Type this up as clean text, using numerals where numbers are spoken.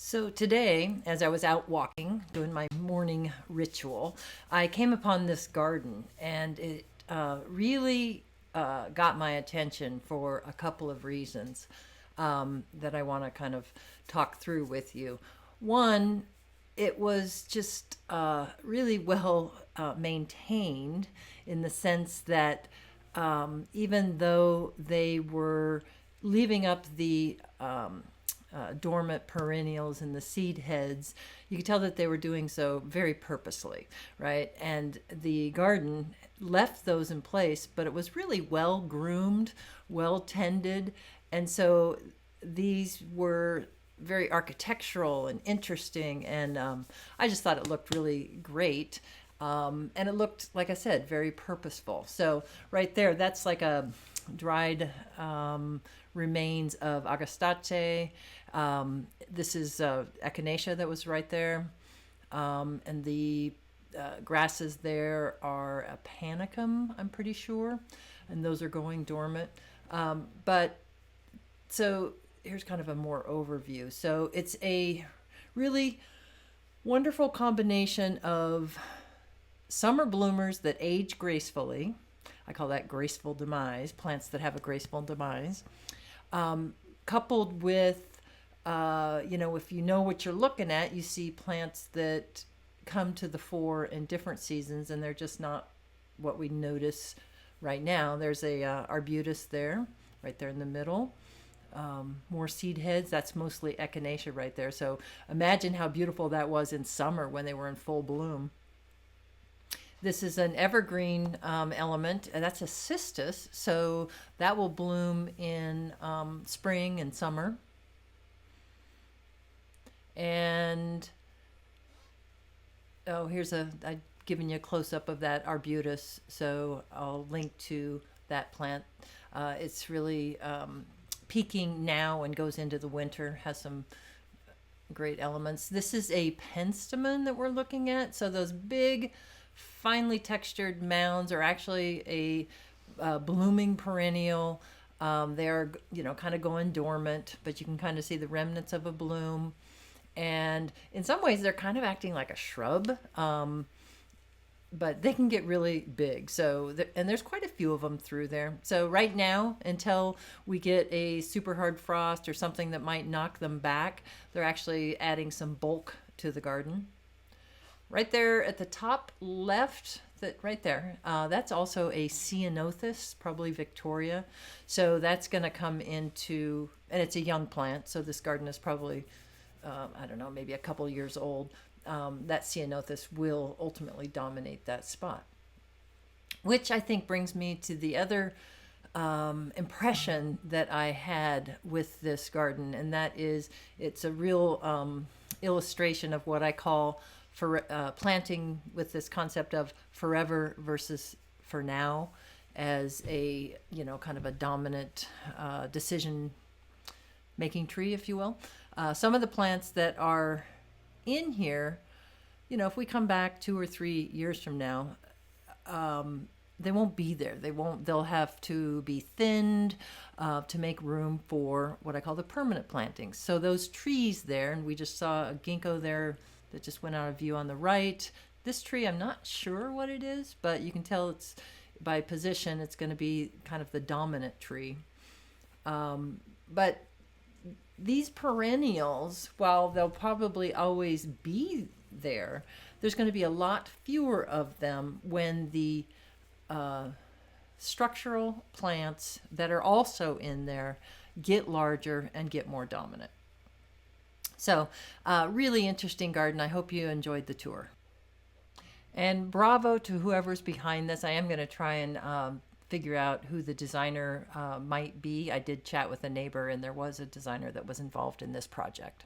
So today, as I was out walking, doing my morning ritual, I came upon this garden and it really got my attention for a couple of reasons that I want to kind of talk through with you. One, it was just really well maintained in the sense that even though they were leaving up the dormant perennials and the seed heads, you could tell that they were doing so very purposely, right? And the garden left those in place, but it was really well groomed, well tended. And so these were very architectural and interesting. And I just thought it looked really great. And it looked, like I said, very purposeful. So right there, that's like a dried remains of agastache. This is echinacea that was right there. And the grasses there are a panicum, I'm pretty sure. And those are going dormant. But so here's kind of a more overview. So it's a really wonderful combination of summer bloomers that age gracefully. I call that graceful demise, plants that have a graceful demise, coupled with, if you know what you're looking at, you see plants that come to the fore in different seasons, and they're just not what we notice right now. There's a arbutus there, right there in the middle. More seed heads. That's mostly echinacea right there. So imagine how beautiful that was in summer when they were in full bloom. This is an evergreen element, and that's a cistus, so that will bloom in spring and summer. And I've given you a close-up of that arbutus, so I'll link to that plant. It's really peaking now and goes into the winter, has some great elements. This is a penstemon that we're looking at, so those big finely textured mounds are actually a blooming perennial. They're kind of going dormant, but you can kind of see the remnants of a bloom. And in some ways, they're kind of acting like a shrub, but they can get really big. So, and there's quite a few of them through there. So right now, until we get a super hard frost or something that might knock them back, they're actually adding some bulk to the garden. Right there at the top left, right there, that's also a ceanothus, probably Victoria. So that's going to come into, and it's a young plant, so this garden is probably, I don't know, maybe a couple years old. That ceanothus will ultimately dominate that spot. Which I think brings me to the other impression that I had with this garden, and that is it's a real illustration of what I call for planting with this concept of forever versus for now as a kind of a dominant decision making tree, if you will. Some of the plants that are in here, if we come back 2 or 3 years from now, they won't be there. They'll have to be thinned to make room for what I call the permanent plantings. So those trees there, and we just saw a ginkgo there that just went out of view on the right. This tree, I'm not sure what it is, but you can tell it's by position, it's going to be kind of the dominant tree. But these perennials, while they'll probably always be there, there's going to be a lot fewer of them when the structural plants that are also in there get larger and get more dominant. So really interesting garden. I hope you enjoyed the tour. And bravo to whoever's behind this. I am going to try and figure out who the designer might be. I did chat with a neighbor, and there was a designer that was involved in this project.